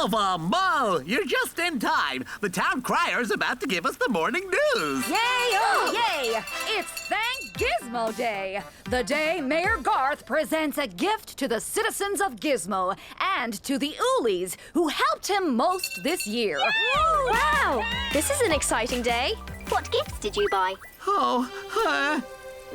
Alva, Mo, you're just in time. The town crier's about to give us the morning news. Yay, oh yay! It's Thankgizmo Day, the day Mayor Garth presents a gift to the citizens of Gizmo and to the Oolies, who helped him most this year. Wow! This is an exciting day. What gifts did you buy?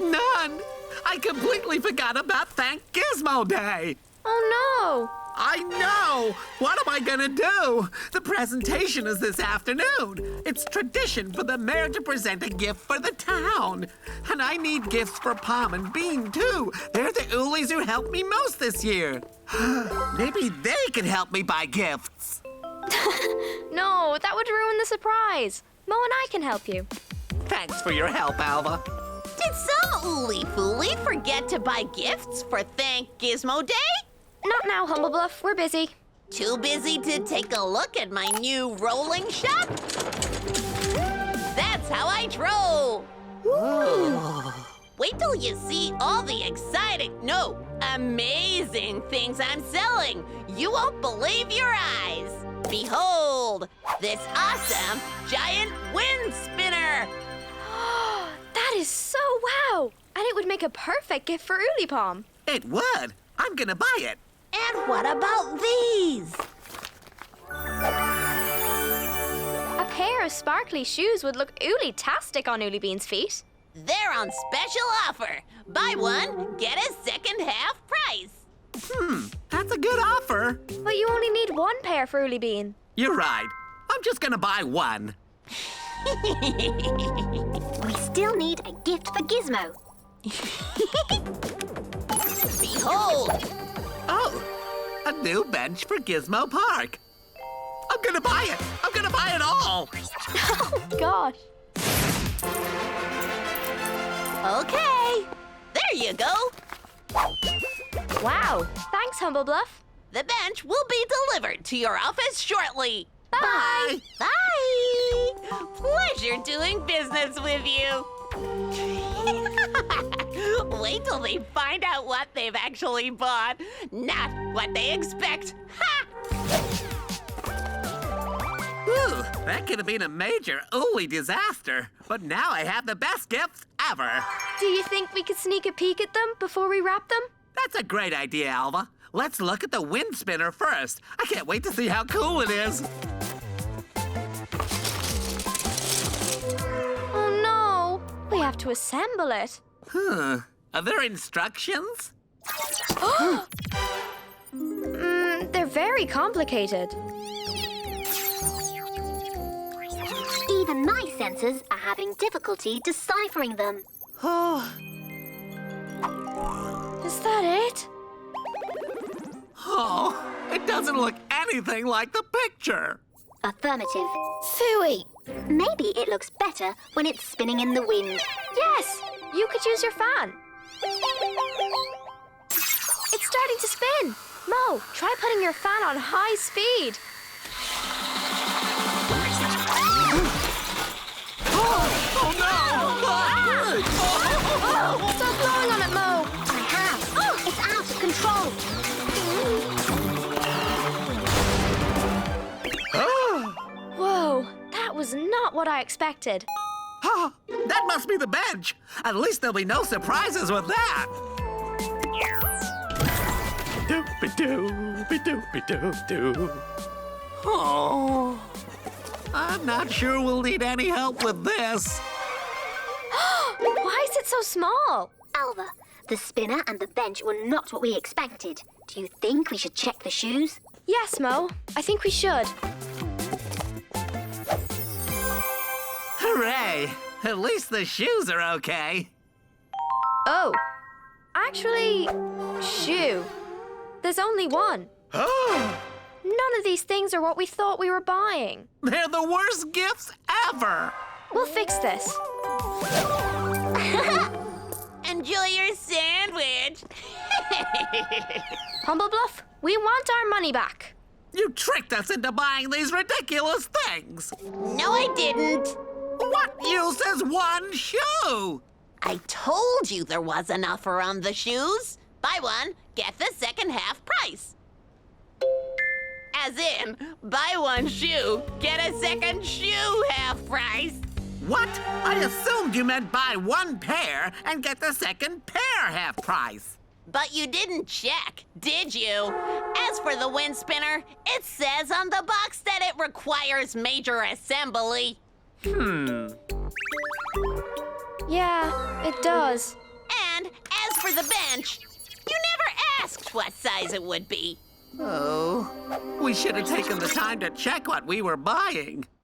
None. I completely forgot about Thankgizmo Day. Oh, I know! What am I gonna do? The presentation is this afternoon. It's tradition for the mayor to present a gift for the town. And I need gifts for Palm and Bean, too. They're the Oolies who helped me most this year. Maybe they can help me buy gifts. no! No, that would ruin the surprise. Mo and I can help you. Thanks for your help, Alva. Did some ooly-fooly forget to buy gifts for Thankgizmo Day? Not now, Humblebluff. We're busy. Too busy to take a look at my new rolling shop? That's how I troll. Wait till you see all the amazing things I'm selling. You won't believe your eyes. Behold, this awesome giant wind spinner. That is so wow! And it would make a perfect gift for Oolie Palm. It would. I'm gonna buy it. And what about these? A pair of sparkly shoes would look oolie-tastic on Oolie Bean's feet. They're on special offer. Buy one, get a second half price. That's a good offer. But you only need one pair for Oolie Bean. You're right. I'm just gonna buy one. We still need a gift for Gizmo. Behold! Oh, a new bench for Gizmo Park. I'm gonna buy it. I'm gonna buy it all. Oh, gosh. Okay, there you go. Wow, thanks, Humblebluff. The bench will be delivered to your office shortly. Bye. Bye. Pleasure doing business with you. Wait till they find out what they've actually bought, not what they expect. Ha! Whew, that could have been a major ooly disaster. But now I have the best gifts ever. Do you think we could sneak a peek at them before we wrap them? That's a great idea, Alva. Let's look at the wind spinner first. I can't wait to see how cool it is. Oh, no. We have to assemble it. Are there instructions? They're very complicated. Even my sensors are having difficulty deciphering them. Is that it? Oh, it doesn't look anything like the picture. Affirmative. Phooey. Maybe it looks better when it's spinning in the wind. Yes, you could use your fan. It's starting to spin. Mo, try putting your fan on high speed. Oh no! Stop blowing on it, Mo. I have. Oh, it's out of control. Whoa, that was not what I expected. That must be the bench. At least there'll be no surprises with that. Doopy-doo-be-doopy-doo-doo. Oh, I'm not sure we'll need any help with this. Why is it so small? Alva, the spinner and the bench were not what we expected. Do you think we should check the shoes? Yes, Mo. I think we should. Hooray! At least the shoes are okay. Oh. Actually, shoe. There's only one. Oh! None of these things are what we thought we were buying. They're the worst gifts ever! We'll fix this. Enjoy your sandwich. Humblebluff, we want our money back. You tricked us into buying these ridiculous things! No, I didn't. What use is one shoe? I told you there was an offer on the shoes. Buy one, get the second half price. As in, buy one shoe, get a second shoe half price. What? I assumed you meant buy one pair and get the second pair half price. But you didn't check, did you? As for the wind spinner, it says on the box that it requires major assembly. Yeah, it does. And as for the bench, you never asked what size it would be. Oh, we should have taken the time to check what we were buying.